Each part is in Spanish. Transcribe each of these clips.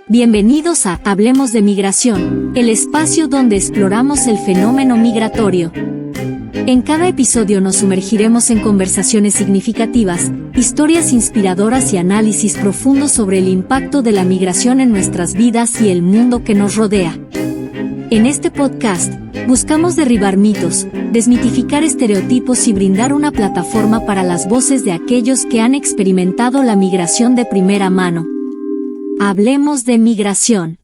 Bienvenidos a Hablemos de Migración, el espacio donde exploramos el fenómeno migratorio. En cada episodio nos sumergiremos en conversaciones significativas, historias inspiradoras y análisis profundos sobre el impacto de la migración en nuestras vidas y el mundo que nos rodea. En este podcast, buscamos derribar mitos, desmitificar estereotipos y brindar una plataforma para las voces de aquellos que han experimentado la migración de primera mano. Hablemos de migración.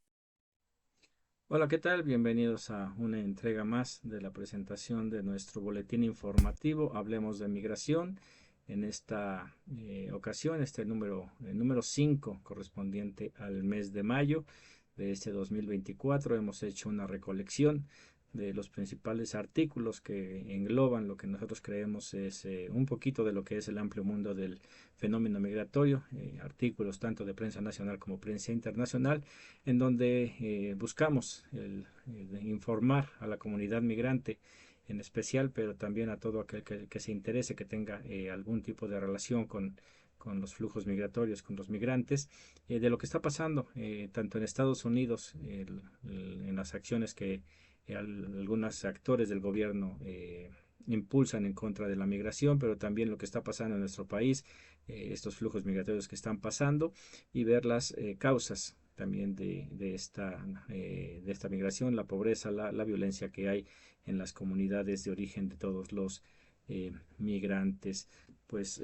Hola, ¿qué tal? Bienvenidos a una entrega más de la presentación de nuestro boletín informativo Hablemos de Migración. En esta ocasión, número 5 correspondiente al mes de mayo de este 2024, hemos hecho una recolección de los principales artículos que engloban lo que nosotros creemos es un poquito de lo que es el amplio mundo del fenómeno migratorio, artículos tanto de prensa nacional como prensa internacional, en donde buscamos el informar a la comunidad migrante en especial, pero también a todo aquel que se interese, que tenga algún tipo de relación con los flujos migratorios, con los migrantes, de lo que está pasando tanto en Estados Unidos, en las acciones que algunos actores del gobierno impulsan en contra de la migración, pero también lo que está pasando en nuestro país, estos flujos migratorios que están pasando, y ver las causas también de esta migración, la pobreza, la violencia que hay en las comunidades de origen de todos los migrantes. Pues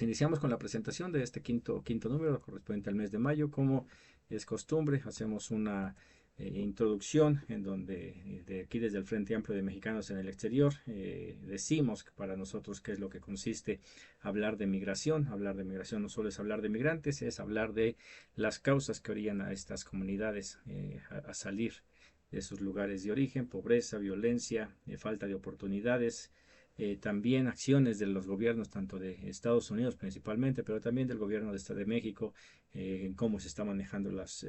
iniciamos con la presentación de este quinto número correspondiente al mes de mayo. Como es costumbre, hacemos una introducción en donde de aquí desde el Frente Amplio de Mexicanos en el Exterior decimos que para nosotros qué es lo que consiste hablar de migración. Hablar de migración no solo es hablar de migrantes, es hablar de las causas que orillan a estas comunidades a salir de sus lugares de origen: pobreza, violencia, falta de oportunidades, también acciones de los gobiernos, tanto de Estados Unidos principalmente, pero también del gobierno de México, en cómo se están manejando los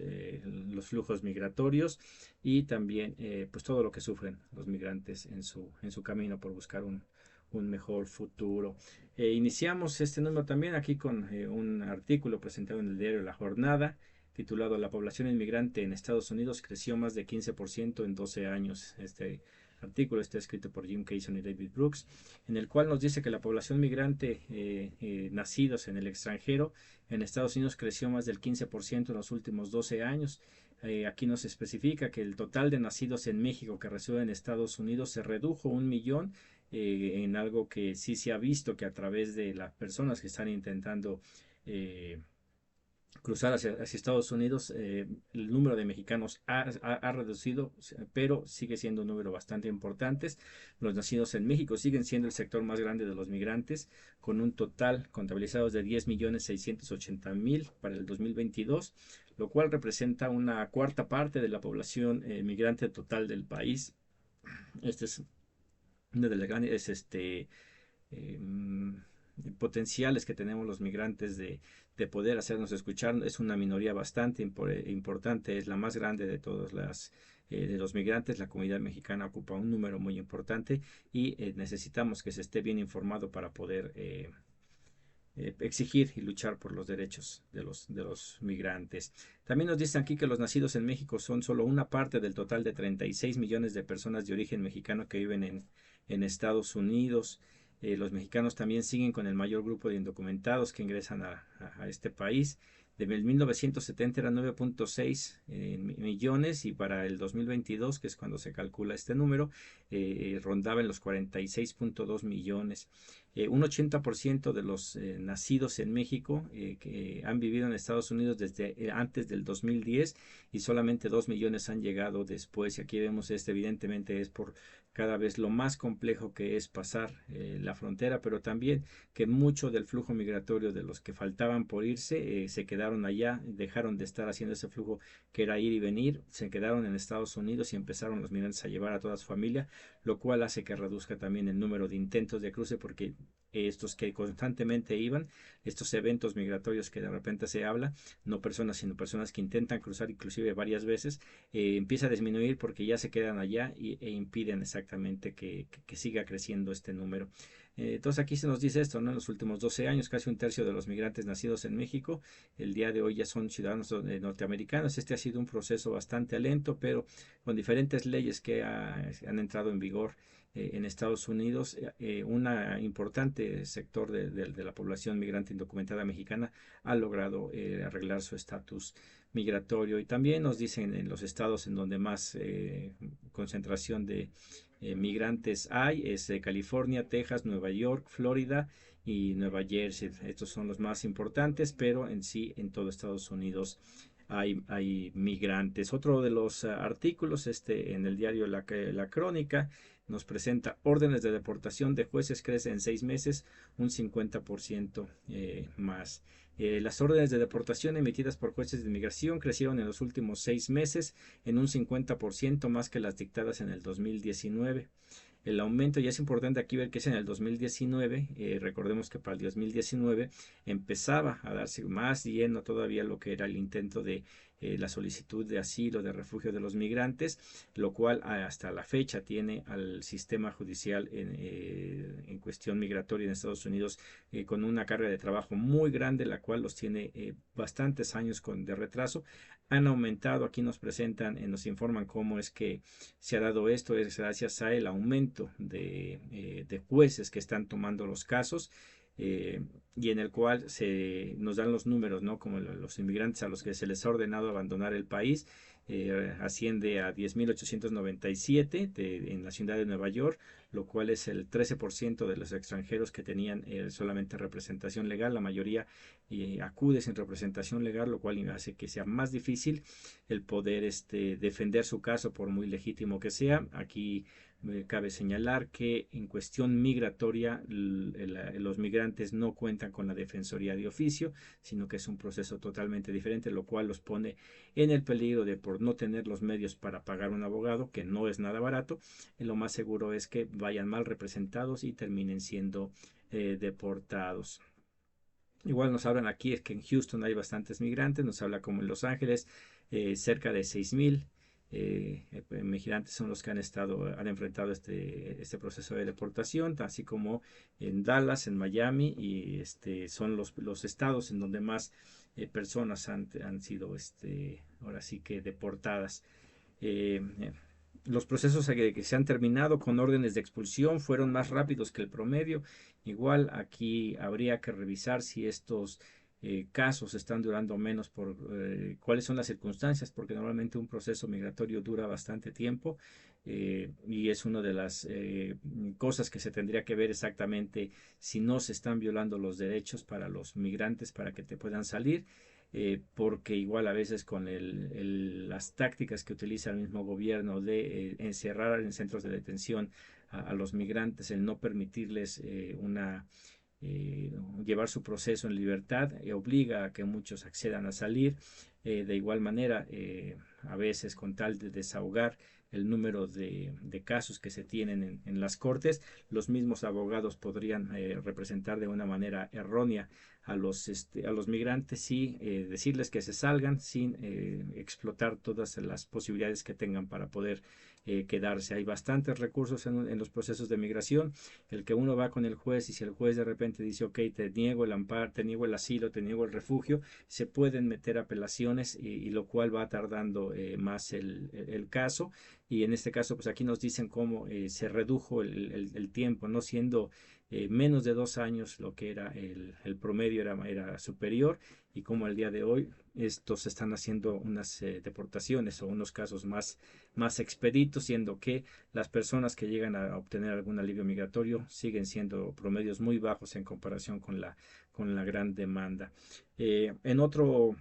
flujos migratorios, y también pues todo lo que sufren los migrantes en su camino por buscar un mejor futuro. Iniciamos este número también aquí con un artículo presentado en el diario La Jornada, titulado "La población inmigrante en Estados Unidos creció más de 15% en 12 años". Este artículo está escrito por Jim Kayson y David Brooks, en el cual nos dice que la población migrante nacidos en el extranjero en Estados Unidos creció más del 15% en los últimos 12 años. Aquí nos especifica que el total de nacidos en México que residen en Estados Unidos se redujo 1 millón, en algo que sí se ha visto, que a través de las personas que están intentando cruzar hacia Estados Unidos, el número de mexicanos ha reducido, pero sigue siendo un número bastante importante. Los nacidos en México siguen siendo el sector más grande de los migrantes, con un total contabilizados de 10.680.000 para el 2022, lo cual representa una cuarta parte de la población migrante total del país. Este es una de las grandes eh, potenciales que tenemos los migrantes de poder hacernos escuchar. Es una minoría bastante importante, es la más grande de todas de los migrantes. La comunidad mexicana ocupa un número muy importante, y necesitamos que se esté bien informado para poder exigir y luchar por los derechos de los migrantes. También nos dicen aquí que los nacidos en México son solo una parte del total de 36 millones de personas de origen mexicano que viven en Estados Unidos. Los mexicanos también siguen con el mayor grupo de indocumentados que ingresan a este país. De 1970 eran 9.6 millones, y para el 2022, que es cuando se calcula este número, rondaba en los 46.2 millones. Un 80% de los nacidos en México que han vivido en Estados Unidos desde antes del 2010, y solamente 2 millones han llegado después. Y aquí vemos evidentemente es por cada vez lo más complejo que es pasar la frontera, pero también que mucho del flujo migratorio de los que faltaban por irse se quedaron allá, dejaron de estar haciendo ese flujo que era ir y venir, se quedaron en Estados Unidos y empezaron los migrantes a llevar a toda su familia, lo cual hace que reduzca también el número de intentos de cruce, porque estos que constantemente iban, estos eventos migratorios que de repente se habla, no personas sino personas que intentan cruzar inclusive varias veces, empieza a disminuir porque ya se quedan allá e impiden exactamente que siga creciendo este número. Entonces aquí se nos dice esto, ¿no? En los últimos 12 años, casi un tercio de los migrantes nacidos en México, el día de hoy ya son ciudadanos norteamericanos. Este ha sido un proceso bastante lento, pero con diferentes leyes que han entrado en vigor en Estados Unidos, un importante sector de la población migrante indocumentada mexicana ha logrado arreglar su estatus migratorio. Y también nos dicen en los estados en donde más concentración de migrantes hay, es California, Texas, Nueva York, Florida y Nueva Jersey. Estos son los más importantes, pero en sí en todo Estados Unidos hay migrantes. Otro de los artículos en el diario la Crónica nos presenta órdenes de deportación de jueces crece en 6 meses un 50% más. Las órdenes de deportación emitidas por jueces de inmigración crecieron en los últimos 6 meses en un 50% más que las dictadas en el 2019. El aumento, ya es importante aquí ver que es en el 2019, recordemos que para el 2019 empezaba a darse más lleno todavía lo que era el intento de la solicitud de asilo, de refugio de los migrantes, lo cual hasta la fecha tiene al sistema judicial en cuestión migratoria en Estados Unidos con una carga de trabajo muy grande, la cual los tiene bastantes años de retraso. Han aumentado, aquí nos presentan, nos informan cómo es que se ha dado esto, es gracias al aumento de jueces que están tomando los casos. Y en el cual nos dan los números, ¿no? Como los inmigrantes a los que se les ha ordenado abandonar el país, asciende a 10.897 en la ciudad de Nueva York, lo cual es el 13% de los extranjeros que tenían solamente representación legal. La mayoría acude sin representación legal, lo cual hace que sea más difícil el poder defender su caso por muy legítimo que sea. Aquí cabe señalar que en cuestión migratoria los migrantes no cuentan con la defensoría de oficio, sino que es un proceso totalmente diferente, lo cual los pone en el peligro de, por no tener los medios para pagar un abogado, que no es nada barato, lo más seguro es que vayan mal representados y terminen siendo deportados. Igual nos hablan aquí es que en Houston hay bastantes migrantes, nos habla como en Los Ángeles cerca de 6,000 migrantes son los que han enfrentado este proceso de deportación, así como en Dallas, en Miami, y son los estados en donde más personas han sido ahora sí que deportadas. Eh, los procesos que se han terminado con órdenes de expulsión fueron más rápidos que el promedio. Igual aquí habría que revisar si estos casos están durando menos por cuáles son las circunstancias, porque normalmente un proceso migratorio dura bastante tiempo y es una de las cosas que se tendría que ver exactamente si no se están violando los derechos para los migrantes para que te puedan salir. Porque igual a veces con las tácticas que utiliza el mismo gobierno de encerrar en centros de detención a los migrantes, el no permitirles llevar su proceso en libertad, obliga a que muchos accedan a salir. De igual manera, a veces con tal de desahogar el número de casos que se tienen en las cortes, los mismos abogados podrían representar de una manera errónea a los migrantes y decirles que se salgan sin explotar todas las posibilidades que tengan para poder quedarse. Hay bastantes recursos en los procesos de migración, el que uno va con el juez y si el juez de repente dice ok, te niego el amparo, te niego el asilo, te niego el refugio, se pueden meter apelaciones y lo cual va tardando más el caso. Y en este caso pues aquí nos dicen cómo se redujo el tiempo, no siendo menos de 2 años lo que era el promedio era superior, y como al día de hoy estos están haciendo unas deportaciones o unos casos más expeditos, siendo que las personas que llegan a obtener algún alivio migratorio siguen siendo promedios muy bajos en comparación con la gran demanda. En otro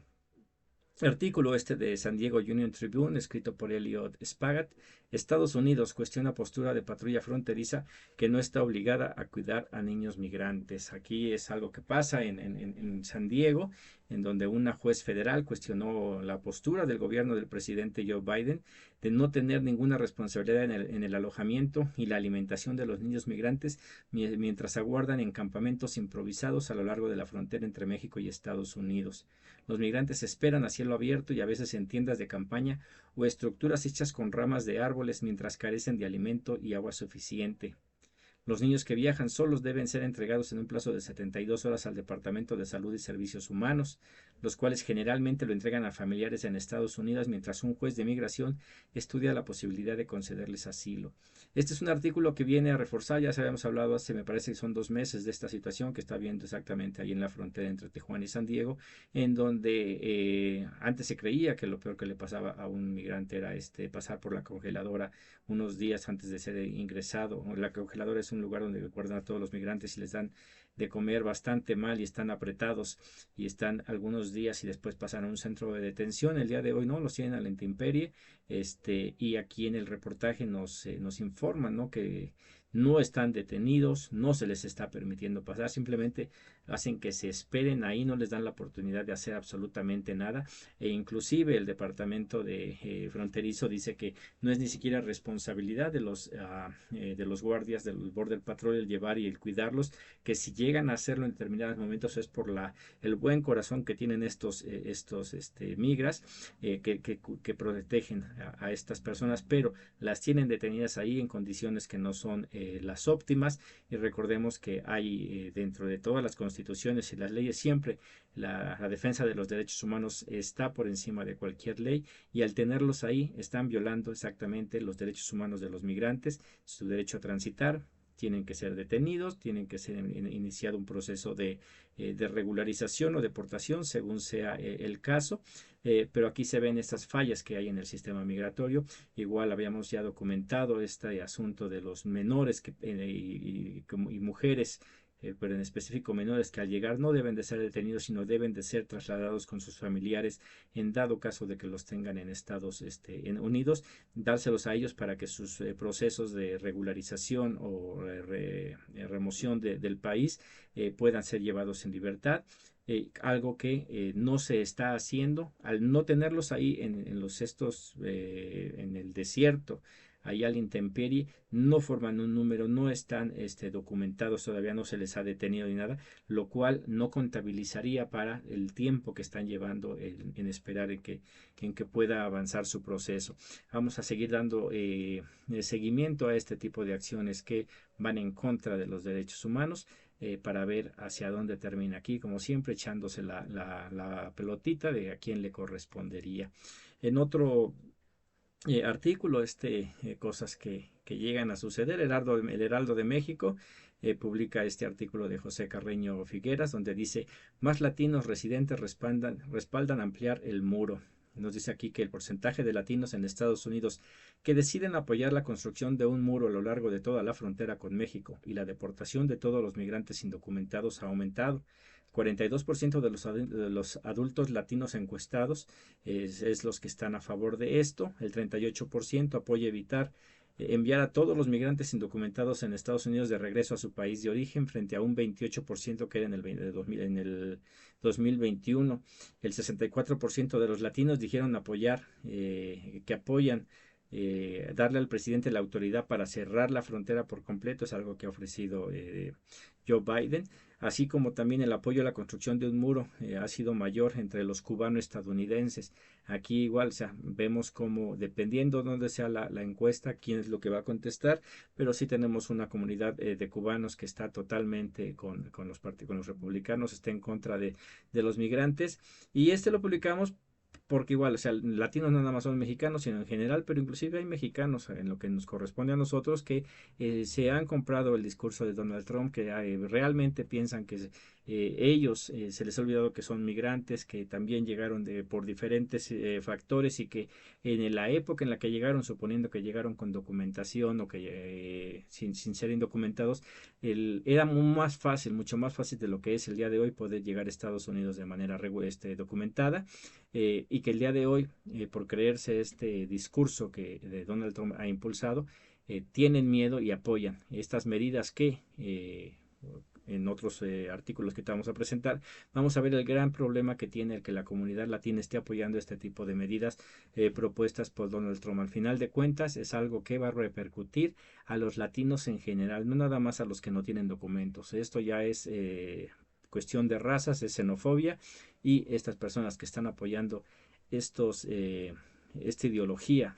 artículo de San Diego Union Tribune, escrito por Elliot Spagat, Estados Unidos cuestiona postura de patrulla fronteriza que no está obligada a cuidar a niños migrantes. Aquí es algo que pasa en San Diego, en donde una juez federal cuestionó la postura del gobierno del presidente Joe Biden de no tener ninguna responsabilidad en el alojamiento y la alimentación de los niños migrantes mientras aguardan en campamentos improvisados a lo largo de la frontera entre México y Estados Unidos. Los migrantes esperan a cielo abierto y a veces en tiendas de campaña o estructuras hechas con ramas de árboles mientras carecen de alimento y agua suficiente. Los niños que viajan solos deben ser entregados en un plazo de 72 horas al Departamento de Salud y Servicios Humanos, los cuales generalmente lo entregan a familiares en Estados Unidos mientras un juez de migración estudia la posibilidad de concederles asilo. Este es un artículo que viene a reforzar, ya se habíamos hablado hace, me parece que son 2 meses de esta situación que está viendo exactamente ahí en la frontera entre Tijuana y San Diego, en donde antes se creía que lo peor que le pasaba a un migrante era pasar por la congeladora unos días antes de ser ingresado. La congeladora es un lugar donde guardan a todos los migrantes y les dan de comer bastante mal y están apretados y están algunos días y después pasan a un centro de detención. El día de hoy no, los tienen a la intemperie, y aquí en el reportaje nos informan, ¿no?, que no están detenidos, no se les está permitiendo pasar, simplemente hacen que se esperen ahí, no les dan la oportunidad de hacer absolutamente nada, e inclusive el departamento de fronterizo dice que no es ni siquiera responsabilidad de los guardias del Border Patrol el llevar y el cuidarlos, que si llegan a hacerlo en determinados momentos es por el buen corazón que tienen estos migras, que protegen a estas personas, pero las tienen detenidas ahí en condiciones que no son las óptimas. Y recordemos que hay dentro de todas las constituciones y las leyes siempre la defensa de los derechos humanos está por encima de cualquier ley, y al tenerlos ahí están violando exactamente los derechos humanos de los migrantes, su derecho a transitar. Tienen que ser detenidos, tienen que ser iniciado un proceso de regularización o deportación según sea el caso, pero aquí se ven estas fallas que hay en el sistema migratorio. Igual habíamos ya documentado este asunto de los menores y mujeres, pero en específico menores, que al llegar no deben de ser detenidos, sino deben de ser trasladados con sus familiares en dado caso de que los tengan en Estados Unidos, dárselos a ellos para que sus procesos de regularización o remoción del país puedan ser llevados en libertad. Algo que no se está haciendo al no tenerlos ahí en los en el desierto, ahí a la intemperie, no forman un número, no están documentados, todavía no se les ha detenido ni nada, lo cual no contabilizaría para el tiempo que están llevando en esperar en que pueda avanzar su proceso. Vamos a seguir dando seguimiento a este tipo de acciones que van en contra de los derechos humanos, para ver hacia dónde termina aquí, como siempre echándose la pelotita de a quién le correspondería. En otro artículo, cosas que llegan a suceder, el Heraldo de México publica este artículo de José Carreño Figueras, donde dice: más latinos residentes respaldan ampliar el muro. Nos dice aquí que el porcentaje de latinos en Estados Unidos que deciden apoyar la construcción de un muro a lo largo de toda la frontera con México y la deportación de todos los migrantes indocumentados ha aumentado. 42% de los adultos latinos encuestados es los que están a favor de esto. El 38% apoya evitar enviar a todos los migrantes indocumentados en Estados Unidos de regreso a su país de origen, frente a un 28% que era en el 2021. El 64% de los latinos dijeron que apoyan darle al presidente la autoridad para cerrar la frontera por completo. Es algo que ha ofrecido Joe Biden, así como también el apoyo a la construcción de un muro ha sido mayor entre los cubano-estadounidenses. Aquí igual, o sea, vemos como dependiendo de dónde sea la encuesta, quién es lo que va a contestar, pero sí tenemos una comunidad de cubanos que está totalmente con los republicanos, está en contra de los migrantes, y lo publicamos porque igual, o sea, latinos no nada más son mexicanos, sino en general, pero inclusive hay mexicanos en lo que nos corresponde a nosotros que se han comprado el discurso de Donald Trump, que realmente piensan que ellos se les ha olvidado que son migrantes, que también llegaron por diferentes factores, y que en la época en la que llegaron, suponiendo que llegaron con documentación o que sin ser indocumentados, era más fácil, mucho más fácil de lo que es el día de hoy poder llegar a Estados Unidos de manera documentada, y que el día de hoy, por creerse este discurso que Donald Trump ha impulsado, tienen miedo y apoyan estas medidas que en otros artículos que te vamos a presentar, vamos a ver el gran problema que tiene el que la comunidad latina esté apoyando este tipo de medidas propuestas por Donald Trump. Al final de cuentas es algo que va a repercutir a los latinos en general, no nada más a los que no tienen documentos. Esto ya es cuestión de razas, es xenofobia, y estas personas que están apoyando estos esta ideología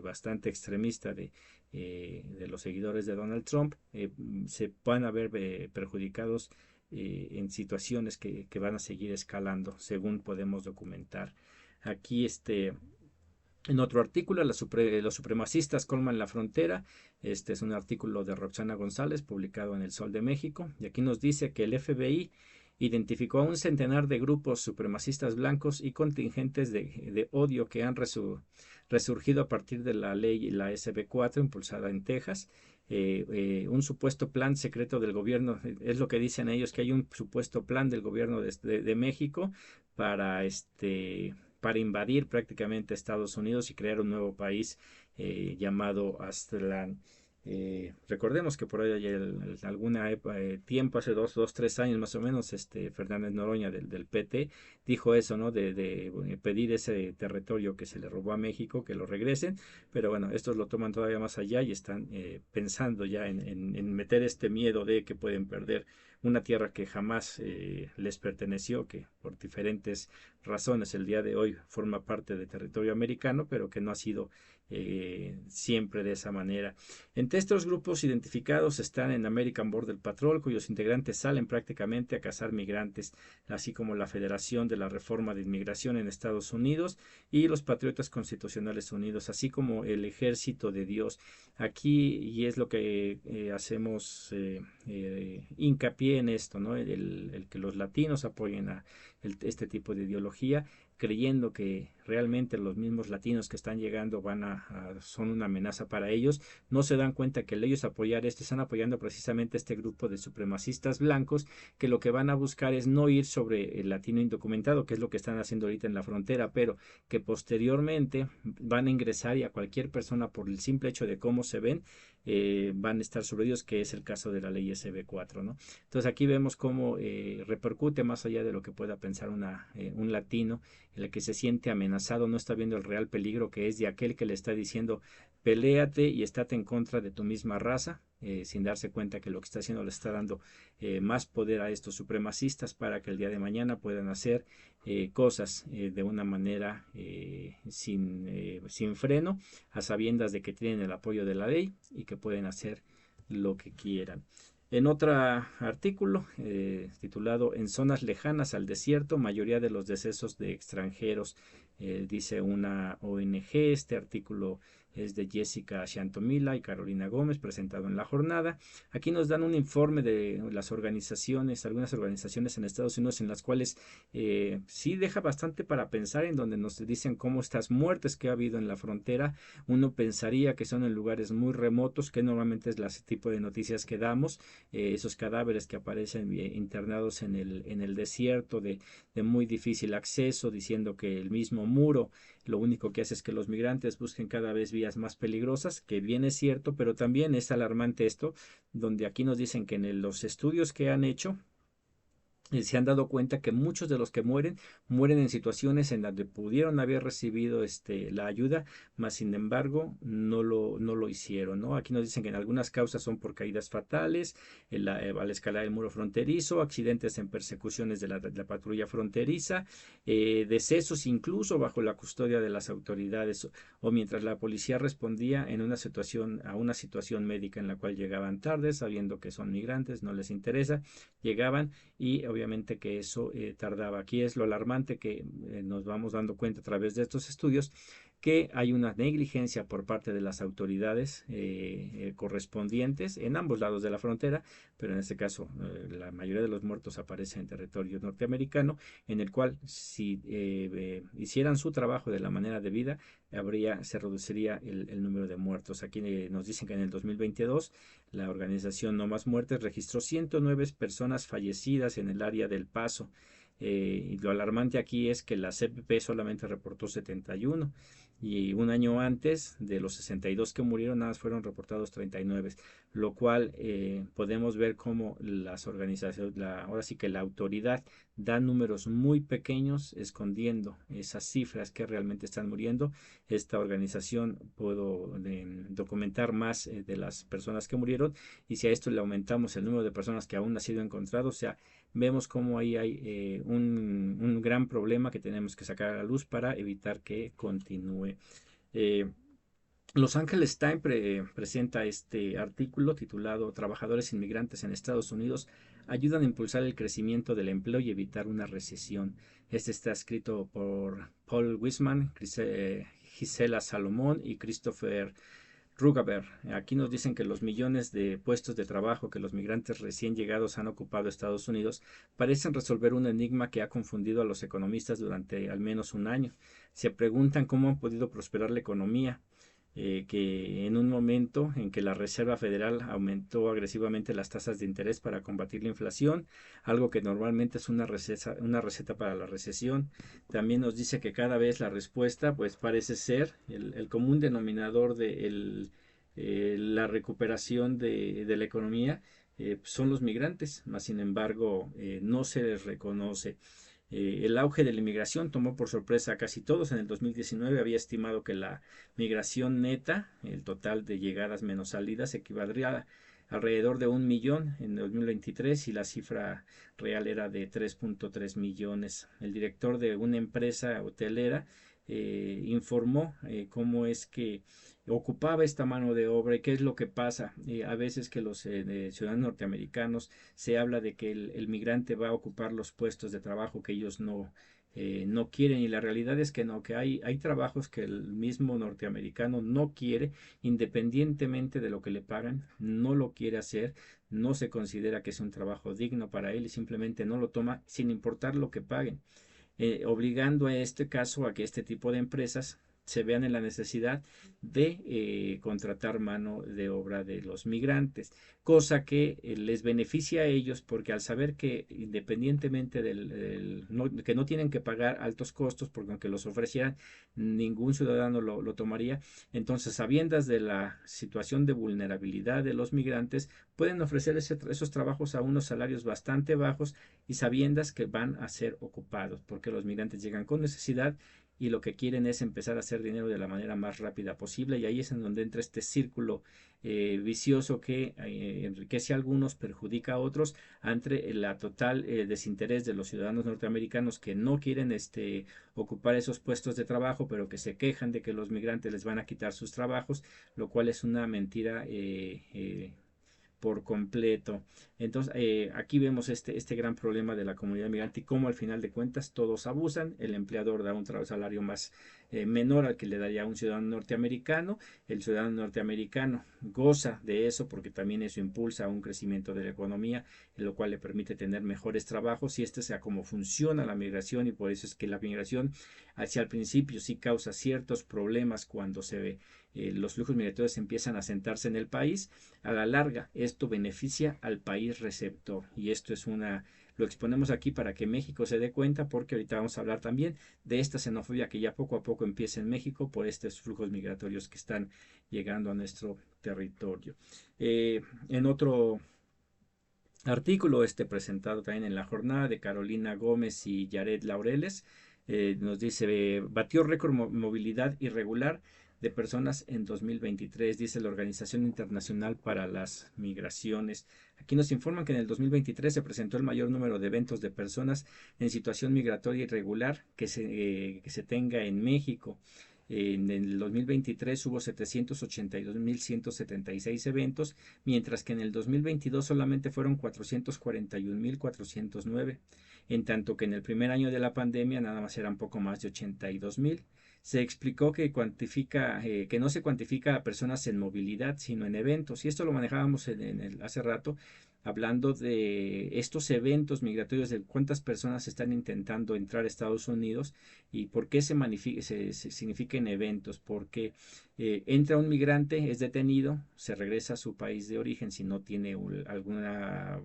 bastante extremista de los seguidores de Donald Trump se van a ver perjudicados en situaciones que van a seguir escalando, según podemos documentar. Aquí en otro artículo, los supremacistas colman la frontera. Este es un artículo de Roxana González, publicado en El Sol de México, y aquí nos dice que el FBI identificó a un centenar de grupos supremacistas blancos y contingentes de odio que han resurgido a partir de la ley, la SB4, impulsada en Texas. Un supuesto plan secreto del gobierno, es lo que dicen ellos, que hay un supuesto plan del gobierno de México para para invadir prácticamente Estados Unidos y crear un nuevo país llamado Aztlán. Recordemos que por ahí algún tiempo, hace tres años más o menos, Fernández Noroña del PT dijo eso, ¿no? De pedir ese territorio que se le robó a México, que lo regresen, pero bueno, estos lo toman todavía más allá y están pensando ya en meter este miedo de que pueden perder una tierra que jamás les perteneció, que por diferentes razones el día de hoy forma parte del territorio americano, pero que no ha sido siempre de esa manera. Entre estos grupos identificados están en American Border Patrol, cuyos integrantes salen prácticamente a cazar migrantes, así como la Federación de la Reforma de Inmigración en Estados Unidos y los Patriotas Constitucionales Unidos, así como el Ejército de Dios. Aquí, y es lo que hacemos hincapié en esto, ¿no? El que los latinos apoyen a este tipo de ideología, creyendo que realmente los mismos latinos que están llegando son una amenaza para ellos. No se dan cuenta que al ellos apoyar están apoyando precisamente este grupo de supremacistas blancos, que lo que van a buscar es no ir sobre el latino indocumentado, que es lo que están haciendo ahorita en la frontera, pero que posteriormente van a ingresar, y a cualquier persona, por el simple hecho de cómo se ven, van a estar sobre ellos, que es el caso de la ley SB4, ¿no? Entonces aquí vemos cómo repercute más allá de lo que pueda pensar un latino, en el que se siente amenazado, no está viendo el real peligro que es de aquel que le está diciendo peléate y estate en contra de tu misma raza, sin darse cuenta que lo que está haciendo le está dando más poder a estos supremacistas para que el día de mañana puedan hacer cosas de una manera sin freno, a sabiendas de que tienen el apoyo de la ley y que pueden hacer lo que quieran. En otro artículo titulado En zonas lejanas al desierto, mayoría de los decesos de extranjeros, dice una ONG. Este artículo es de Jessica Shantomila y Carolina Gómez, presentado en la jornada. Aquí nos dan un informe de las organizaciones, algunas organizaciones en Estados Unidos, en las cuales sí deja bastante para pensar, en donde nos dicen cómo estas muertes que ha habido en la frontera, uno pensaría que son en lugares muy remotos, que normalmente es el tipo de noticias que damos, esos cadáveres que aparecen internados en el desierto de muy difícil acceso, diciendo que el mismo muro lo único que hace es que los migrantes busquen cada vez vías más peligrosas, que bien es cierto, pero también es alarmante esto, donde aquí nos dicen que en los estudios que han hecho, se han dado cuenta que muchos de los que mueren en situaciones en donde pudieron haber recibido la ayuda, mas sin embargo no lo hicieron, ¿no? Aquí nos dicen que en algunas causas son por caídas fatales, al escalar el muro fronterizo, accidentes en persecuciones de la patrulla fronteriza, decesos incluso bajo la custodia de las autoridades, o mientras la policía respondía a una situación médica en la cual llegaban tarde, sabiendo que son migrantes, no les interesa, llegaban y obviamente que eso tardaba. Aquí es lo alarmante, que nos vamos dando cuenta a través de estos estudios, que hay una negligencia por parte de las autoridades correspondientes en ambos lados de la frontera, pero en este caso la mayoría de los muertos aparecen en territorio norteamericano, en el cual si hicieran su trabajo de la manera debida, se reduciría el número de muertos. Aquí nos dicen que en el 2022 la organización No Más Muertes registró 109 personas fallecidas en el área del Paso. Y lo alarmante aquí es que la CBP solamente reportó 71, y un año antes, de los 62 que murieron, nada más fueron reportados 39, lo cual podemos ver cómo las organizaciones, ahora sí que la autoridad da números muy pequeños, escondiendo esas cifras que realmente están muriendo. Esta organización pudo documentar más de las personas que murieron, y si a esto le aumentamos el número de personas que aún no han sido encontrados, o sea, vemos cómo ahí hay un gran problema que tenemos que sacar a la luz para evitar que continúe. Eh, Los Angeles Times presenta este artículo titulado Trabajadores inmigrantes en Estados Unidos ayudan a impulsar el crecimiento del empleo y evitar una recesión. Este está escrito por Paul Wisman, Gisela Salomón y Christopher Rugaber. Aquí nos dicen que los millones de puestos de trabajo que los migrantes recién llegados han ocupado Estados Unidos parecen resolver un enigma que ha confundido a los economistas durante al menos un año. Se preguntan cómo han podido prosperar la economía, que en un momento en que la Reserva Federal aumentó agresivamente las tasas de interés para combatir la inflación, algo que normalmente es una receta para la recesión. También nos dice que cada vez la respuesta pues parece ser el común denominador de la recuperación de la economía, son los migrantes, más sin embargo no se les reconoce. El auge de la inmigración tomó por sorpresa a casi todos. En el 2019 había estimado que la migración neta, el total de llegadas menos salidas, equivaldría a alrededor de 1 millón en 2023 y la cifra real era de 3.3 millones. El director de una empresa hotelera informó cómo es que ocupaba esta mano de obra y qué es lo que pasa. A veces que los ciudadanos norteamericanos se habla de que el migrante va a ocupar los puestos de trabajo que ellos no quieren, y la realidad es que no, que hay trabajos que el mismo norteamericano no quiere, independientemente de lo que le pagan, no lo quiere hacer, no se considera que es un trabajo digno para él y simplemente no lo toma sin importar lo que paguen, obligando a este caso a que este tipo de empresas se vean en la necesidad de contratar mano de obra de los migrantes, cosa que les beneficia a ellos porque al saber que independientemente que no tienen que pagar altos costos, porque aunque los ofrecieran ningún ciudadano lo tomaría, entonces sabiendas de la situación de vulnerabilidad de los migrantes pueden ofrecer esos trabajos a unos salarios bastante bajos y sabiendas que van a ser ocupados, porque los migrantes llegan con necesidad y lo que quieren es empezar a hacer dinero de la manera más rápida posible, y ahí es en donde entra este círculo vicioso que enriquece a algunos, perjudica a otros, ante la total desinterés de los ciudadanos norteamericanos que no quieren ocupar esos puestos de trabajo, pero que se quejan de que los migrantes les van a quitar sus trabajos, lo cual es una mentira por completo. Entonces, aquí vemos este gran problema de la comunidad migrante y cómo al final de cuentas todos abusan. El empleador da un salario más menor al que le daría a un ciudadano norteamericano. El ciudadano norteamericano goza de eso porque también eso impulsa un crecimiento de la economía, lo cual le permite tener mejores trabajos, y sea como funciona la migración, y por eso es que la migración hacia el principio sí causa ciertos problemas cuando los flujos migratorios empiezan a sentarse en el país. A la larga esto beneficia al país receptor, y esto lo exponemos aquí para que México se dé cuenta, porque ahorita vamos a hablar también de esta xenofobia que ya poco a poco empieza en México por estos flujos migratorios que están llegando a nuestro territorio. En otro artículo presentado también en La Jornada, de Carolina Gómez y Yared Laureles, nos dice: batió récord movilidad irregular de personas en 2023, dice la Organización Internacional para las Migraciones. Aquí nos informan que en el 2023 se presentó el mayor número de eventos de personas en situación migratoria irregular que se tenga en México. En el 2023 hubo 782.176 eventos, mientras que en el 2022 solamente fueron 441.409, en tanto que en el primer año de la pandemia nada más eran poco más de 82.000. Se explicó que no se cuantifica a personas en movilidad, sino en eventos, y esto lo manejábamos hace rato, hablando de estos eventos migratorios, de cuántas personas están intentando entrar a Estados Unidos y por qué se significa en eventos, porque entra un migrante, es detenido, se regresa a su país de origen si no tiene alguna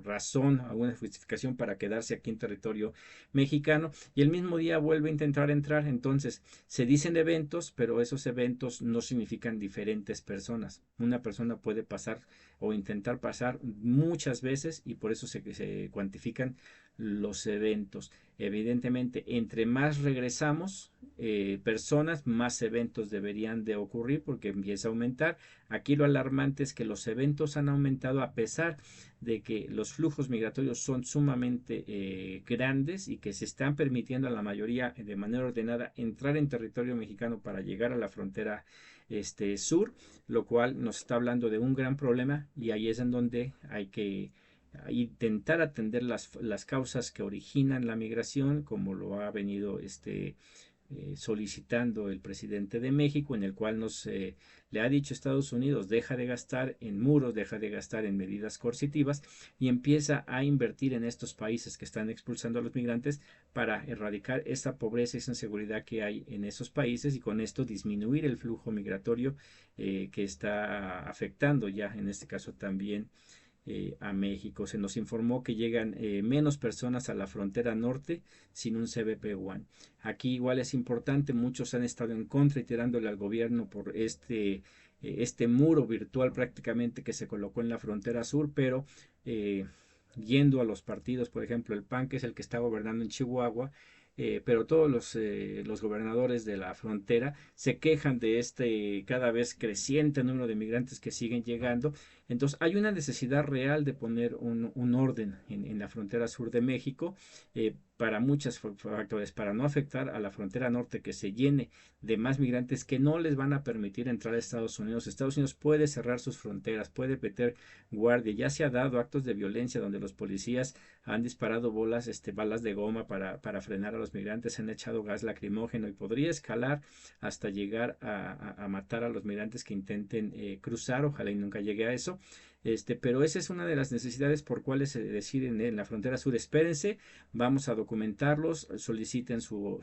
razón, alguna justificación para quedarse aquí en territorio mexicano, y el mismo día vuelve a intentar entrar. Entonces se dicen eventos, pero esos eventos no significan diferentes personas. Una persona puede pasar o intentar pasar muchas veces, y por eso se cuantifican los eventos. Evidentemente, entre más regresamos personas, más eventos deberían de ocurrir porque empieza a aumentar. Aquí lo alarmante es que los eventos han aumentado a pesar de que los flujos migratorios son sumamente grandes y que se están permitiendo a la mayoría de manera ordenada entrar en territorio mexicano para llegar a la frontera sur, lo cual nos está hablando de un gran problema y ahí es en donde hay que intentar atender las causas que originan la migración, como lo ha venido solicitando el presidente de México, en el cual le ha dicho a Estados Unidos, deja de gastar en muros, deja de gastar en medidas coercitivas y empieza a invertir en estos países que están expulsando a los migrantes para erradicar esa pobreza y esa inseguridad que hay en esos países y con esto disminuir el flujo migratorio que está afectando ya en este caso también a México. Se nos informó que llegan menos personas a la frontera norte sin un CBP-1. Aquí igual es importante, muchos han estado en contra y tirándole al gobierno por este muro virtual prácticamente que se colocó en la frontera sur, pero yendo a los partidos, por ejemplo, el PAN, que es el que está gobernando en Chihuahua, pero todos los gobernadores de la frontera se quejan de este cada vez creciente número de migrantes que siguen llegando. Entonces hay una necesidad real de poner un orden en la frontera sur de México para muchos factores, para no afectar a la frontera norte que se llene de más migrantes que no les van a permitir entrar a Estados Unidos. Estados Unidos puede cerrar sus fronteras, puede meter guardia. Ya se ha dado actos de violencia donde los policías han disparado balas de goma para frenar a los migrantes, han echado gas lacrimógeno y podría escalar hasta llegar a matar a los migrantes que intenten cruzar. Ojalá y nunca llegue a eso. Pero esa es una de las necesidades por cuales se deciden en la frontera sur. Espérense, vamos a documentarlos, soliciten su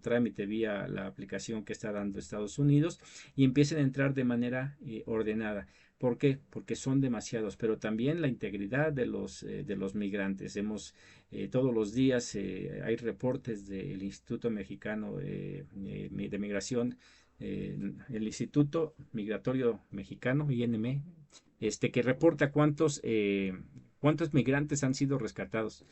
trámite vía la aplicación que está dando Estados Unidos y empiecen a entrar de manera ordenada. ¿Por qué? Porque son demasiados, pero también la integridad de los migrantes. Todos los días hay reportes del Instituto Mexicano de Migración, el Instituto Migratorio Mexicano, INM, que reporta cuántos migrantes han sido rescatados.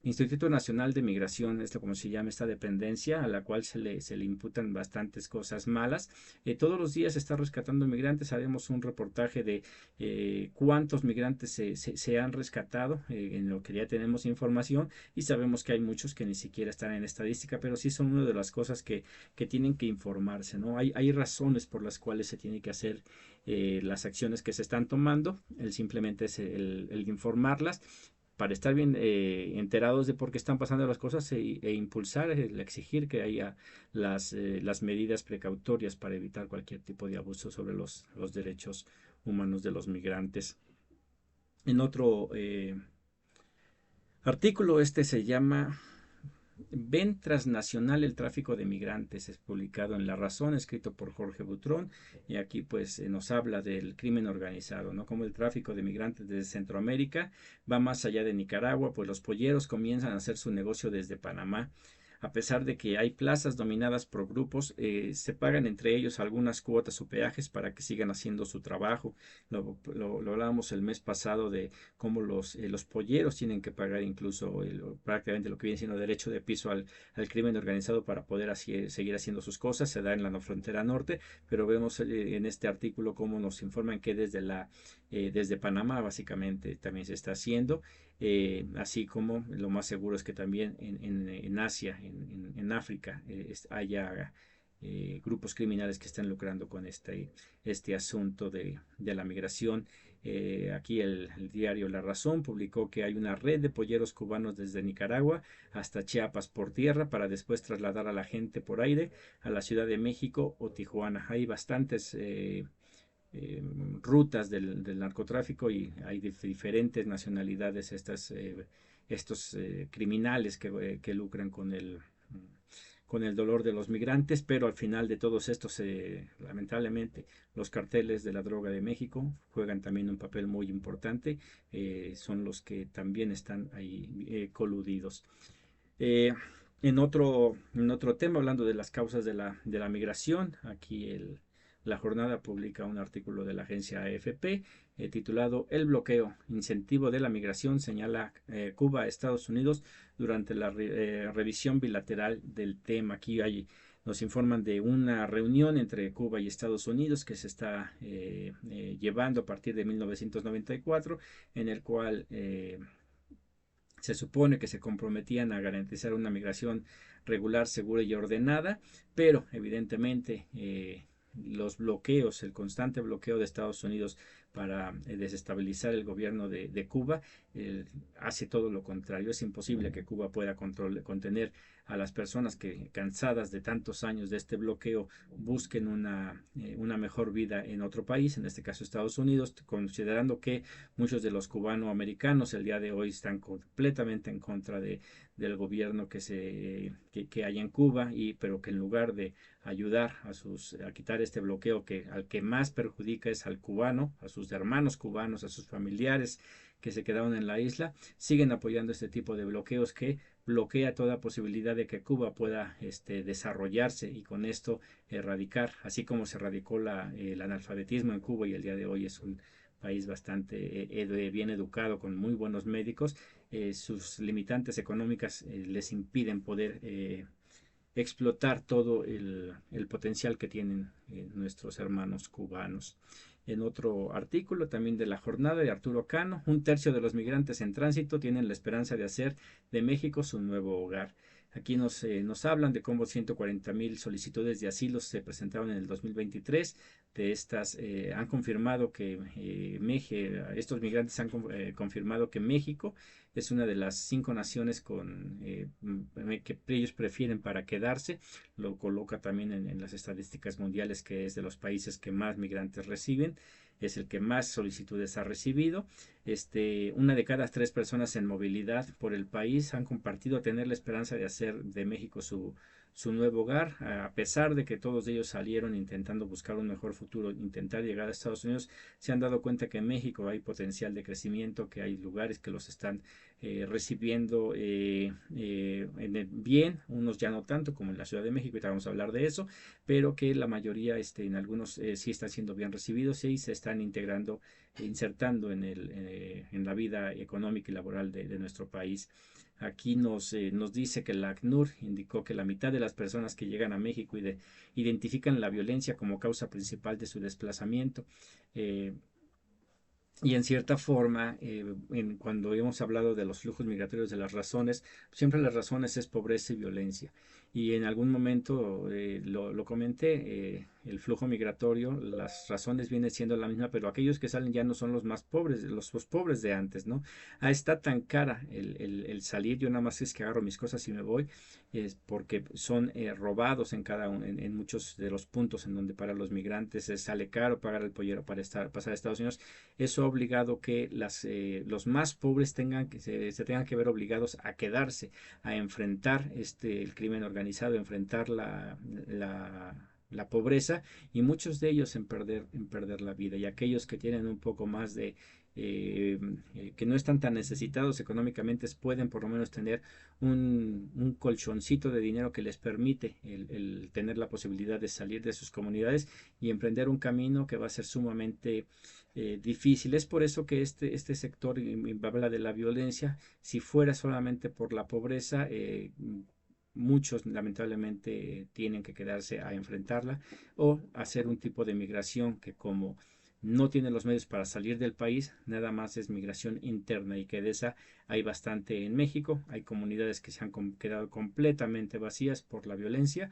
Instituto Nacional de Migración, como se llama esta dependencia, a la cual se le imputan bastantes cosas malas. Todos los días se está rescatando migrantes. Haremos un reportaje de cuántos migrantes se han rescatado, en lo que ya tenemos información, y sabemos que hay muchos que ni siquiera están en estadística, pero sí son una de las cosas que tienen que informarse, ¿no? Hay razones por las cuales se tiene que hacer las acciones que se están tomando. Simplemente es el informarlas para estar bien enterados de por qué están pasando las cosas impulsar, exigir que haya las medidas precautorias para evitar cualquier tipo de abuso sobre los derechos humanos de los migrantes. En otro artículo, se llama Ven transnacional el tráfico de migrantes, es publicado en La Razón, escrito por Jorge Butrón, y aquí pues nos habla del crimen organizado, ¿no? Como el tráfico de migrantes desde Centroamérica va más allá de Nicaragua, pues los polleros comienzan a hacer su negocio desde Panamá. A pesar de que hay plazas dominadas por grupos, se pagan entre ellos algunas cuotas o peajes para que sigan haciendo su trabajo. Lo hablábamos el mes pasado de cómo los polleros tienen que pagar incluso prácticamente lo que viene siendo derecho de piso al crimen organizado para poder seguir haciendo sus cosas. Se da en la frontera norte, pero vemos en este artículo cómo nos informan que desde Panamá básicamente también se está haciendo. Así como lo más seguro es que también en Asia, en África, haya grupos criminales que están lucrando con este asunto de la migración. Aquí el diario La Razón publicó que hay una red de polleros cubanos desde Nicaragua hasta Chiapas por tierra para después trasladar a la gente por aire a la Ciudad de México o Tijuana. Hay bastantes rutas del narcotráfico y hay diferentes nacionalidades estos criminales que lucran con el dolor de los migrantes, pero al final de todos estos, lamentablemente, los carteles de la droga de México juegan también un papel muy importante, son los que también están ahí coludidos. En otro tema, hablando de las causas de la migración, aquí la jornada publica un artículo de la agencia AFP titulado El bloqueo, incentivo de la migración, señala Cuba a Estados Unidos durante la revisión bilateral del tema. Aquí nos informan de una reunión entre Cuba y Estados Unidos que se está llevando a partir de 1994, en el cual se supone que se comprometían a garantizar una migración regular, segura y ordenada, pero evidentemente los bloqueos, el constante bloqueo de Estados Unidos para desestabilizar el gobierno de Cuba, hace todo lo contrario. Es imposible que Cuba pueda contener a las personas que, cansadas de tantos años de este bloqueo, busquen una mejor vida en otro país, en este caso Estados Unidos, considerando que muchos de los cubanoamericanos el día de hoy están completamente en contra del gobierno que hay en Cuba, pero que en lugar de ayudar a quitar este bloqueo, que al que más perjudica es al cubano, a sus hermanos cubanos, a sus familiares que se quedaron en la isla, siguen apoyando este tipo de bloqueos que bloquea toda posibilidad de que Cuba pueda desarrollarse y con esto erradicar, así como se erradicó el analfabetismo en Cuba, y el día de hoy es un país bastante bien educado, con muy buenos médicos. Sus limitantes económicas les impiden poder explotar todo el potencial que tienen nuestros hermanos cubanos. En otro artículo también de la jornada de Arturo Cano, 1/3 de los migrantes en tránsito tienen la esperanza de hacer de México su nuevo hogar. Aquí nos hablan de cómo 140,000 solicitudes de asilo se presentaron en el 2023. De estas han confirmado que estos migrantes han confirmado que México es una de las 5 naciones que ellos prefieren para quedarse. Lo coloca también en las estadísticas mundiales, que es de los países que más migrantes reciben, es el que más solicitudes ha recibido. Una de cada 3 personas en movilidad por el país han compartido tener la esperanza de hacer de México su nuevo hogar, a pesar de que todos ellos salieron intentando buscar un mejor futuro, intentar llegar a Estados Unidos. Se han dado cuenta que en México hay potencial de crecimiento, que hay lugares que los están recibiendo bien, unos ya no tanto, como en la Ciudad de México, y vamos a hablar de eso, pero que la mayoría en algunos sí están siendo bien recibidos y se están insertando en la vida económica y laboral de nuestro país. Aquí nos dice que la ACNUR indicó que la mitad de las personas que llegan a México identifican la violencia como causa principal de su desplazamiento. Y en cierta forma, cuando hemos hablado de los flujos migratorios, de las razones, siempre las razones es pobreza y violencia. Y en algún momento lo comenté, el flujo migratorio, las razones vienen siendo la misma, pero aquellos que salen ya no son los más pobres, los pobres de antes, ¿no? Está tan cara el salir, yo nada más es que agarro mis cosas y me voy, es porque son robados en muchos de los puntos en donde para los migrantes sale caro pagar el pollero para pasar a Estados Unidos. Eso ha obligado que los más pobres se tengan que ver obligados a quedarse, a enfrentar el crimen organizado, a enfrentar la pobreza, y muchos de ellos en perder la vida, y aquellos que tienen un poco más que no están tan necesitados económicamente, pueden por lo menos tener un colchoncito de dinero que les permite el tener la posibilidad de salir de sus comunidades y emprender un camino que va a ser sumamente difícil. Es por eso que este sector habla de la violencia. Si fuera solamente por la pobreza, muchos lamentablemente tienen que quedarse a enfrentarla o hacer un tipo de migración que, como no tienen los medios para salir del país, nada más es migración interna, y que de esa hay bastante en México. Hay comunidades que se han quedado completamente vacías por la violencia,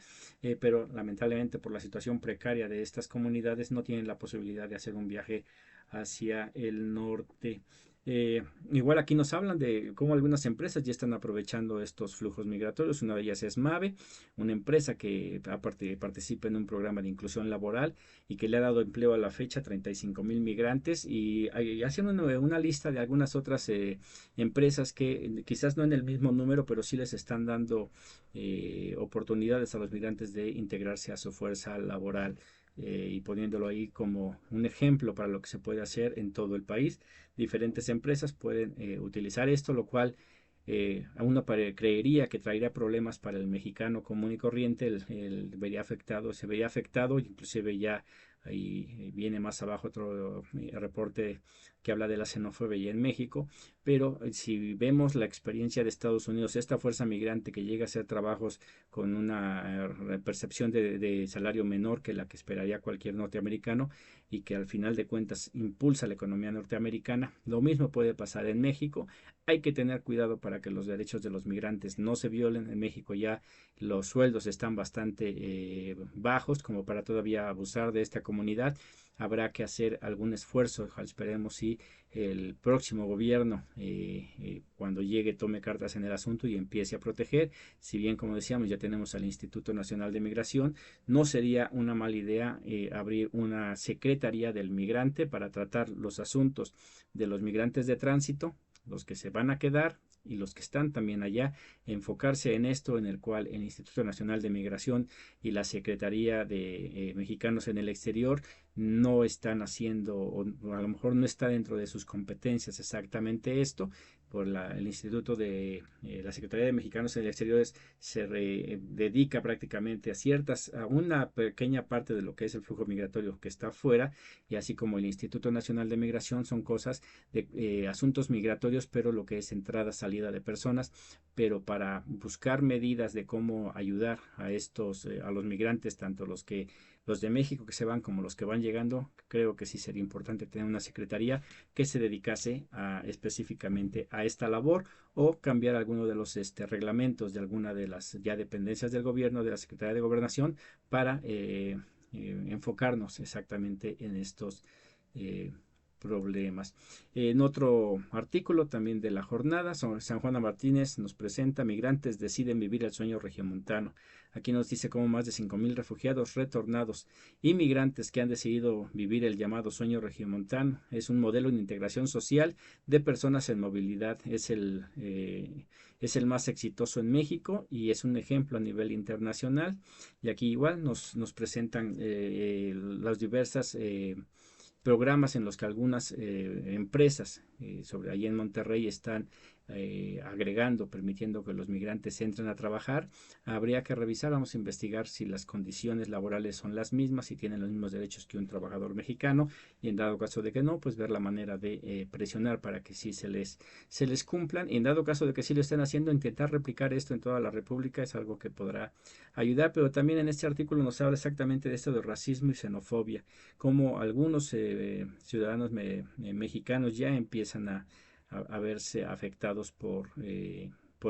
pero lamentablemente por la situación precaria de estas comunidades no tienen la posibilidad de hacer un viaje hacia el norte. Igual aquí nos hablan de cómo algunas empresas ya están aprovechando estos flujos migratorios. Una de ellas es Mave, una empresa que participa en un programa de inclusión laboral y que le ha dado empleo a la fecha a 35,000 migrantes, y hacen una lista de algunas otras empresas que quizás no en el mismo número, pero sí les están dando oportunidades a los migrantes de integrarse a su fuerza laboral. Y poniéndolo ahí como un ejemplo para lo que se puede hacer en todo el país. Diferentes empresas pueden utilizar esto, lo cual a uno creería que traería problemas para el mexicano común y corriente. Se vería afectado, inclusive ya ahí viene más abajo otro reporte que habla de la xenofobia en México, pero si vemos la experiencia de Estados Unidos, esta fuerza migrante que llega a hacer trabajos con una percepción de salario menor que la que esperaría cualquier norteamericano y que al final de cuentas impulsa la economía norteamericana, lo mismo puede pasar en México. Hay que tener cuidado para que los derechos de los migrantes no se violen. En México ya los sueldos están bastante bajos como para todavía abusar de esta comunidad. Habrá que hacer algún esfuerzo, esperemos si el próximo gobierno cuando llegue tome cartas en el asunto y empiece a proteger. Si bien, como decíamos, ya tenemos al Instituto Nacional de Migración, no sería una mala idea abrir una secretaría del migrante para tratar los asuntos de los migrantes de tránsito, los que se van a quedar y los que están también allá, enfocarse en esto, en el cual el Instituto Nacional de Migración y la Secretaría de Mexicanos en el Exterior no están haciendo, o a lo mejor no está dentro de sus competencias exactamente esto. Por el Instituto de la Secretaría de Mexicanos en el Exterior se dedica prácticamente a una pequeña parte de lo que es el flujo migratorio que está afuera, y así como el Instituto Nacional de Migración son cosas de asuntos migratorios, pero lo que es entrada, salida de personas, pero para buscar medidas de cómo ayudar a a los migrantes, tanto los de México que se van como los que van llegando, creo que sí sería importante tener una secretaría que se dedicase específicamente a esta labor, o cambiar alguno de los reglamentos de alguna de las ya dependencias del gobierno, de la Secretaría de Gobernación, para enfocarnos exactamente en estos problemas. En otro artículo también de la jornada, San Juana Martínez nos presenta: migrantes deciden vivir el sueño regiomontano. Aquí nos dice cómo más de 5,000 refugiados retornados y migrantes que han decidido vivir el llamado sueño regiomontano. Es un modelo de integración social de personas en movilidad. Es el más exitoso en México y es un ejemplo a nivel internacional. Y aquí igual nos presentan las diversas programas en los que algunas empresas sobre allí en Monterrey están agregando, permitiendo que los migrantes entren a trabajar. Habría que revisar, vamos a investigar si las condiciones laborales son las mismas, si tienen los mismos derechos que un trabajador mexicano, y en dado caso de que no, pues ver la manera de presionar para que sí se les cumplan, y en dado caso de que sí lo estén haciendo, intentar replicar esto en toda la República. Es algo que podrá ayudar. Pero también en este artículo nos habla exactamente de esto de racismo y xenofobia, como algunos ciudadanos mexicanos ya empiezan a verse afectados por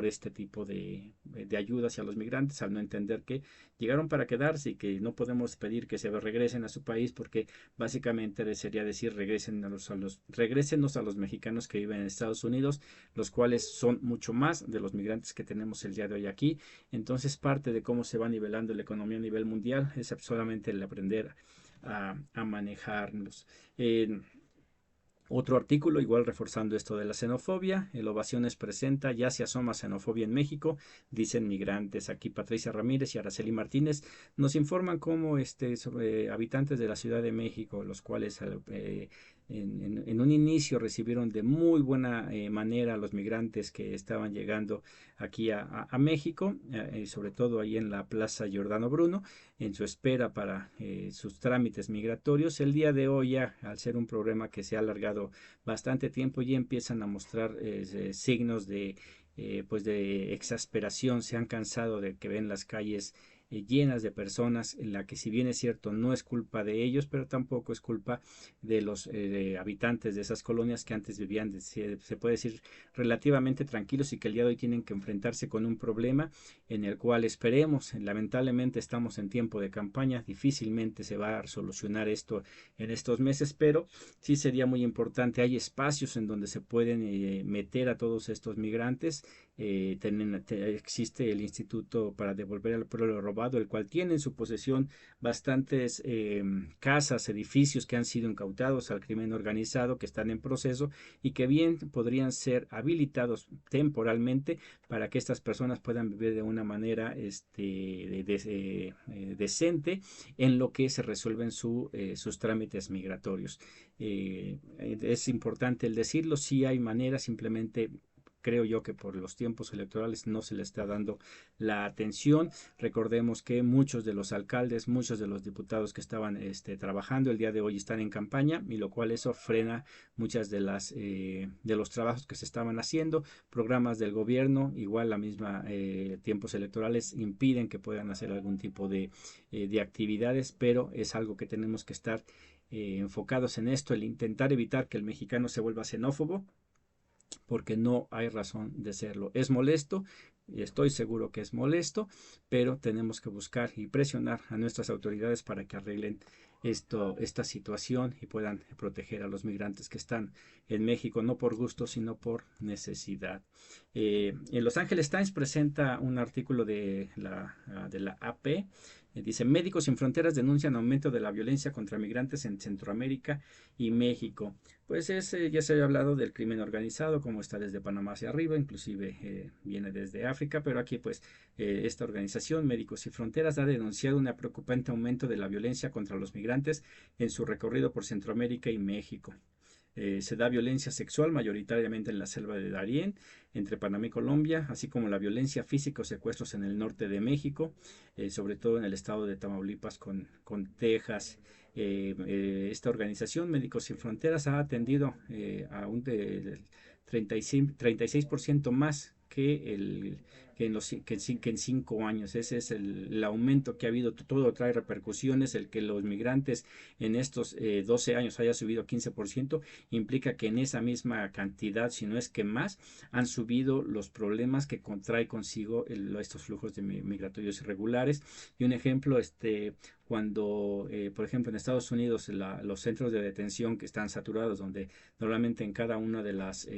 este tipo de ayuda hacia los migrantes, al no entender que llegaron para quedarse y que no podemos pedir que se regresen a su país, porque básicamente sería decir regrésenos a los mexicanos que viven en Estados Unidos, los cuales son mucho más de los migrantes que tenemos el día de hoy aquí. Entonces, parte de cómo se va nivelando la economía a nivel mundial es solamente el aprender a manejarnos. Otro artículo, igual reforzando esto de la xenofobia: el Ovaciones presenta: ya se asoma xenofobia en México, dicen migrantes. Aquí Patricia Ramírez y Araceli Martínez nos informan cómo sobre habitantes de la Ciudad de México, los cuales en un inicio recibieron de muy buena manera a los migrantes que estaban llegando aquí a México, sobre todo ahí en la Plaza Giordano Bruno, en su espera para sus trámites migratorios. El día de hoy, ya al ser un problema que se ha alargado bastante tiempo, ya empiezan a mostrar signos pues de exasperación. Se han cansado de que ven las calles llenas de personas, en la que, si bien es cierto, no es culpa de ellos, pero tampoco es culpa de los habitantes de esas colonias que antes vivían, se puede decir, relativamente tranquilos, y que el día de hoy tienen que enfrentarse con un problema en el cual esperemos, lamentablemente estamos en tiempo de campaña, difícilmente se va a solucionar esto en estos meses, pero sí sería muy importante. Hay espacios en donde se pueden meter a todos estos migrantes. Existe el Instituto para Devolver al Pueblo Robado, el cual tiene en su posesión bastantes casas, edificios que han sido incautados al crimen organizado, que están en proceso y que bien podrían ser habilitados temporalmente para que estas personas puedan vivir de una manera decente, en lo que se resuelven sus trámites migratorios. Es importante el decirlo: sí hay maneras, simplemente creo yo que por los tiempos electorales no se le está dando la atención. Recordemos que muchos de los alcaldes, muchos de los diputados que estaban trabajando el día de hoy están en campaña, y lo cual eso frena muchas de los trabajos que se estaban haciendo. Programas del gobierno, igual la misma tiempos electorales impiden que puedan hacer algún tipo de actividades, pero es algo que tenemos que estar enfocados en esto, el intentar evitar que el mexicano se vuelva xenófobo, porque no hay razón de serlo. Es molesto, y estoy seguro que es molesto, pero tenemos que buscar y presionar a nuestras autoridades para que arreglen esta situación y puedan proteger a los migrantes que están en México, no por gusto, sino por necesidad. En Los Angeles Times presenta un artículo de la AP. Dice: Médicos Sin Fronteras denuncian aumento de la violencia contra migrantes en Centroamérica y México. Pues ya se había hablado del crimen organizado, como está desde Panamá hacia arriba, inclusive viene desde África, pero aquí pues esta organización, Médicos Sin Fronteras, ha denunciado un preocupante aumento de la violencia contra los migrantes en su recorrido por Centroamérica y México. Se da violencia sexual mayoritariamente en la selva de Darién, entre Panamá y Colombia, así como la violencia física o secuestros en el norte de México, sobre todo en el estado de Tamaulipas con Texas. Esta organización, Médicos Sin Fronteras, ha atendido a un 36% más que en 5 años. Ese es el aumento que ha habido. Todo trae repercusiones. El que los migrantes en estos 12 años haya subido 15% implica que en esa misma cantidad, si no es que más, han subido los problemas que trae consigo estos flujos migratorios irregulares. Y un ejemplo, cuando, por ejemplo, en Estados Unidos los centros de detención que están saturados, donde normalmente en cada una de las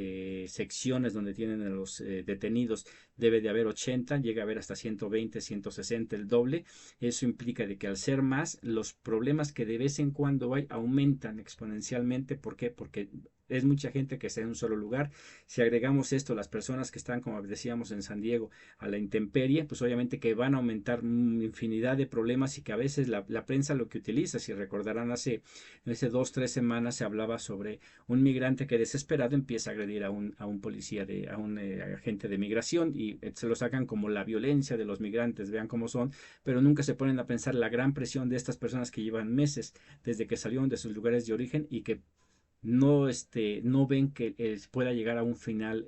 secciones donde tienen a los detenidos debe de haber 80, llega a haber hasta 120, 160, el doble. Eso implica de que al ser más, los problemas que de vez en cuando hay aumentan exponencialmente. ¿Por qué? Porque es mucha gente que está en un solo lugar. Si agregamos esto, las personas que están, como decíamos, en San Diego, a la intemperie, pues obviamente que van a aumentar infinidad de problemas, y que a veces la prensa lo que utiliza, si recordarán, hace 2-3 semanas se hablaba sobre un migrante que desesperado empieza a agredir a un policía, a un agente de migración, y se lo sacan como la violencia de los migrantes, vean cómo son, pero nunca se ponen a pensar la gran presión de estas personas que llevan meses desde que salieron de sus lugares de origen y que no ven que pueda llegar a un final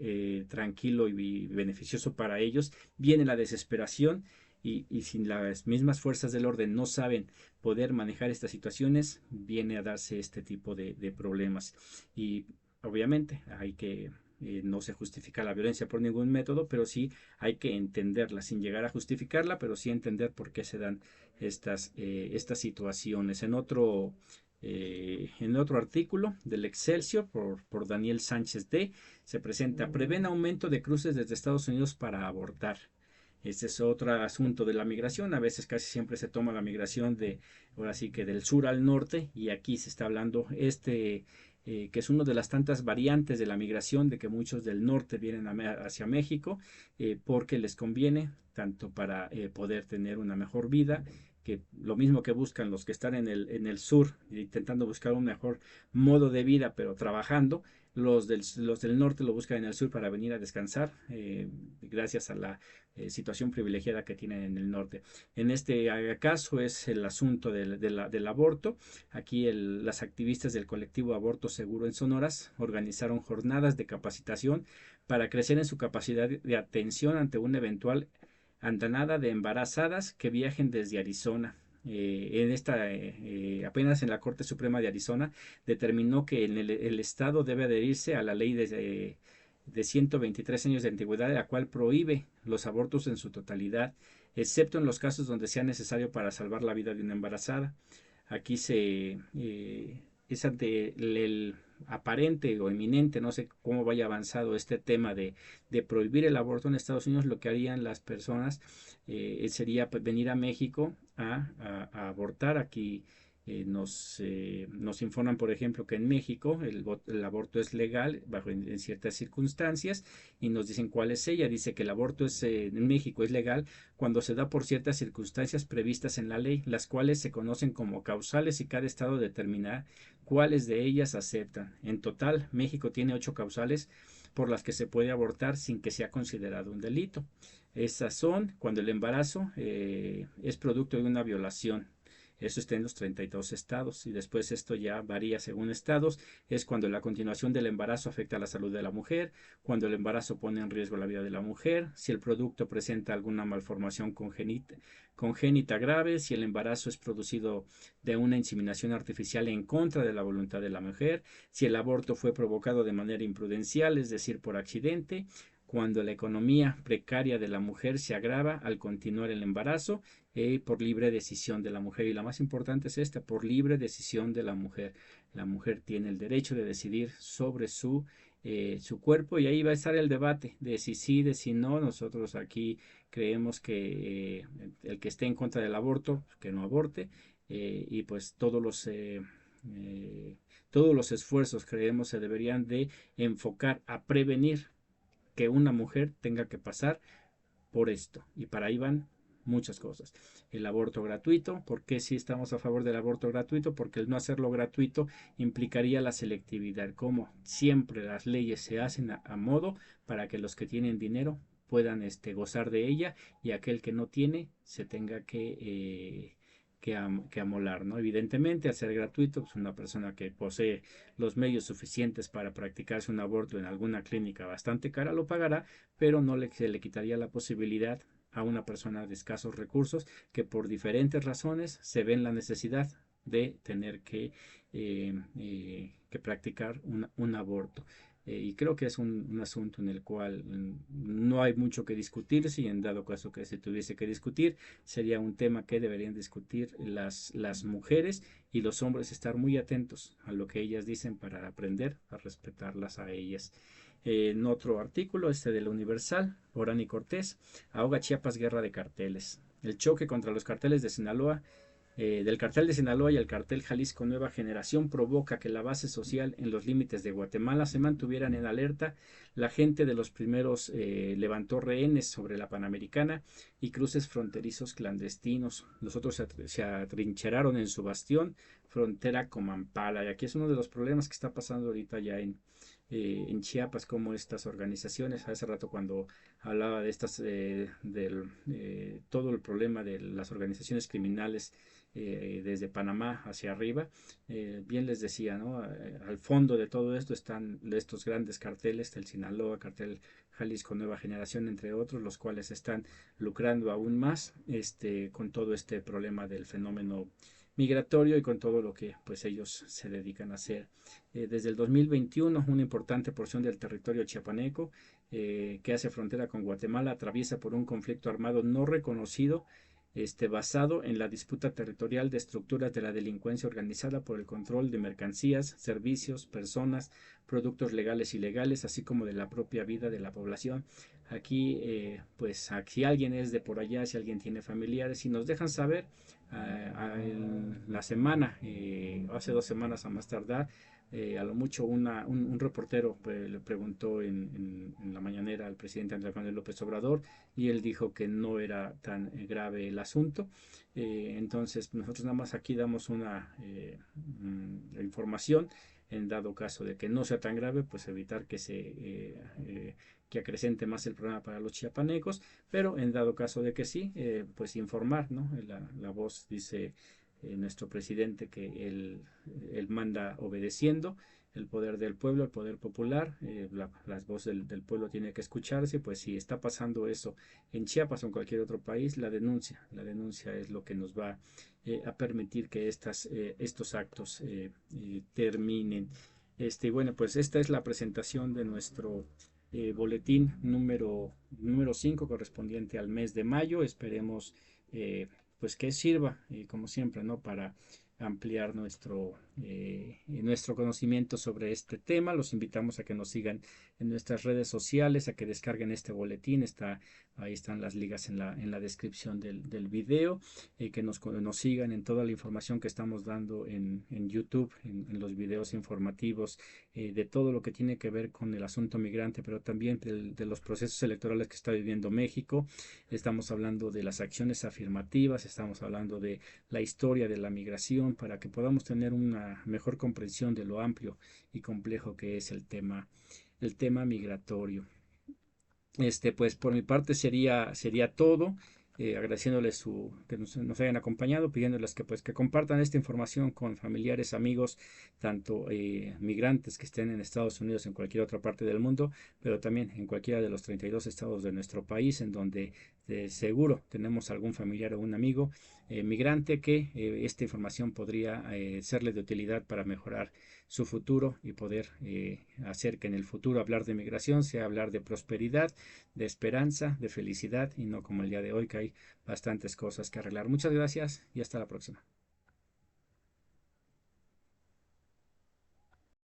tranquilo y beneficioso para ellos. Viene la desesperación, y sin las mismas fuerzas del orden no saben poder manejar estas situaciones, viene a darse este tipo de problemas. Y obviamente hay que no se justifica la violencia por ningún método, pero sí hay que entenderla, sin llegar a justificarla, pero sí entender por qué se dan estas situaciones. En otro artículo del Excelsior por Daniel Sánchez D. se presenta: prevén aumento de cruces desde Estados Unidos para abortar. Este es otro asunto de la migración. A veces casi siempre se toma la migración ahora sí que del sur al norte, y aquí se está hablando que es una de las tantas variantes de la migración, de que muchos del norte vienen hacia México porque les conviene, tanto para poder tener una mejor vida, que lo mismo que buscan los que están en el sur, intentando buscar un mejor modo de vida, pero trabajando. Los del norte lo buscan en el sur para venir a descansar, gracias a la situación privilegiada que tienen en el norte. En este caso es el asunto del aborto. Aquí las activistas del colectivo Aborto Seguro en Sonoras organizaron jornadas de capacitación para crecer en su capacidad de atención ante una eventual andanada de embarazadas que viajen desde Arizona. Apenas en la Corte Suprema de Arizona determinó que el estado debe adherirse a la ley de 123 años de antigüedad, la cual prohíbe los abortos en su totalidad, excepto en los casos donde sea necesario para salvar la vida de una embarazada. Aquí es ante el aparente o eminente, no sé cómo vaya avanzado este tema de prohibir el aborto en Estados Unidos. Lo que harían las personas sería venir a México a abortar. Aquí nos informan, por ejemplo, que en México el aborto es legal en ciertas circunstancias, y nos dicen cuál es ella. Dice que el aborto en México es legal cuando se da por ciertas circunstancias previstas en la ley, las cuales se conocen como causales, y cada estado determinará cuáles de ellas aceptan. En total, México tiene 8 causales por las que se puede abortar sin que sea considerado un delito. Esas son cuando el embarazo es producto de una violación. Eso está en los 32 estados y después esto ya varía según estados. Es cuando la continuación del embarazo afecta a la salud de la mujer, cuando el embarazo pone en riesgo la vida de la mujer, si el producto presenta alguna malformación congénita grave, si el embarazo es producido de una inseminación artificial en contra de la voluntad de la mujer, si el aborto fue provocado de manera imprudencial, es decir, por accidente, cuando la economía precaria de la mujer se agrava al continuar el embarazo, por libre decisión de la mujer. Y la más importante es esta, por libre decisión de la mujer. La mujer tiene el derecho de decidir sobre su cuerpo, y ahí va a estar el debate de si sí, de si no. Nosotros aquí creemos que el que esté en contra del aborto, que no aborte, y pues todos los esfuerzos creemos se deberían de enfocar a prevenir que una mujer tenga que pasar por esto. Y para ahí van muchas cosas. El aborto gratuito, ¿por qué sí estamos a favor del aborto gratuito? Porque el no hacerlo gratuito implicaría la selectividad, como siempre las leyes se hacen a modo para que los que tienen dinero puedan gozar de ella, y aquel que no tiene se tenga que amolar, ¿no? Evidentemente, al ser gratuito, pues una persona que posee los medios suficientes para practicarse un aborto en alguna clínica bastante cara lo pagará, pero no se le quitaría la posibilidad a una persona de escasos recursos que por diferentes razones se ven la necesidad de tener que practicar un aborto. Y creo que es un asunto en el cual no hay mucho que discutir. Si en dado caso que se tuviese que discutir, sería un tema que deberían discutir las mujeres, y los hombres estar muy atentos a lo que ellas dicen para aprender a respetarlas a ellas. En otro artículo, de la Universal, Orán y Cortés, ahoga Chiapas guerra de carteles. El choque contra los carteles de Sinaloa, del cartel de Sinaloa y el cartel Jalisco Nueva Generación, provoca que la base social en los límites de Guatemala se mantuvieran en alerta. La gente de los primeros levantó rehenes sobre la Panamericana y cruces fronterizos clandestinos. Los otros se atrincheraron en su bastión, frontera con Mampala. Y aquí es uno de los problemas que está pasando ahorita ya en Chiapas, como estas organizaciones, hace rato cuando hablaba de todo el problema de las organizaciones criminales desde Panamá hacia arriba, bien les decía, ¿no? Al fondo de todo esto están estos grandes carteles, el Sinaloa, cartel Jalisco Nueva Generación, entre otros, los cuales están lucrando aún más con todo este problema del fenómeno migratorio y con todo lo que pues ellos se dedican a hacer. Desde el 2021, una importante porción del territorio chiapaneco que hace frontera con Guatemala atraviesa por un conflicto armado no reconocido, basado en la disputa territorial de estructuras de la delincuencia organizada por el control de mercancías, servicios, personas, productos legales y ilegales, así como de la propia vida de la población. Aquí, pues, si alguien es de por allá, si alguien tiene familiares, si nos dejan saber, en la semana, hace 2 semanas a más tardar, a lo mucho un reportero le preguntó en la mañanera al presidente Andrés Manuel López Obrador, y él dijo que no era tan grave el asunto. Entonces nosotros nada más aquí damos una información. En dado caso de que no sea tan grave, pues evitar que acrecente más el problema para los chiapanecos, pero en dado caso de que sí, pues informar, ¿no? La voz dice nuestro presidente que él manda obedeciendo. El poder del pueblo, el poder popular, las voces del pueblo tiene que escucharse. Pues si está pasando eso en Chiapas o en cualquier otro país, la denuncia es lo que nos va a permitir que estos actos terminen. Bueno, pues esta es la presentación de nuestro boletín número 5 correspondiente al mes de mayo. Esperemos pues que sirva, como siempre, ¿no? Para ampliar nuestro conocimiento sobre este tema. Los invitamos a que nos sigan en nuestras redes sociales, a que descarguen este boletín. Ahí están las ligas en la descripción del video, que nos sigan en toda la información que estamos dando en YouTube, en los videos informativos de todo lo que tiene que ver con el asunto migrante, pero también de los procesos electorales que está viviendo México. Estamos hablando de las acciones afirmativas, estamos hablando de la historia de la migración, para que podamos tener una mejor comprensión de lo amplio y complejo que es el tema el tema migratorio. Pues por mi parte sería todo. Agradeciéndoles que nos hayan acompañado, pidiéndoles que compartan esta información con familiares, amigos, tanto migrantes que estén en Estados Unidos, en cualquier otra parte del mundo, pero también en cualquiera de los 32 estados de nuestro país, en donde seguro tenemos algún familiar o un amigo migrante que esta información podría serle de utilidad para mejorar su futuro y poder hacer que en el futuro hablar de migración sea hablar de prosperidad, de esperanza, de felicidad, y no como el día de hoy, que hay bastantes cosas que arreglar. Muchas gracias y hasta la próxima.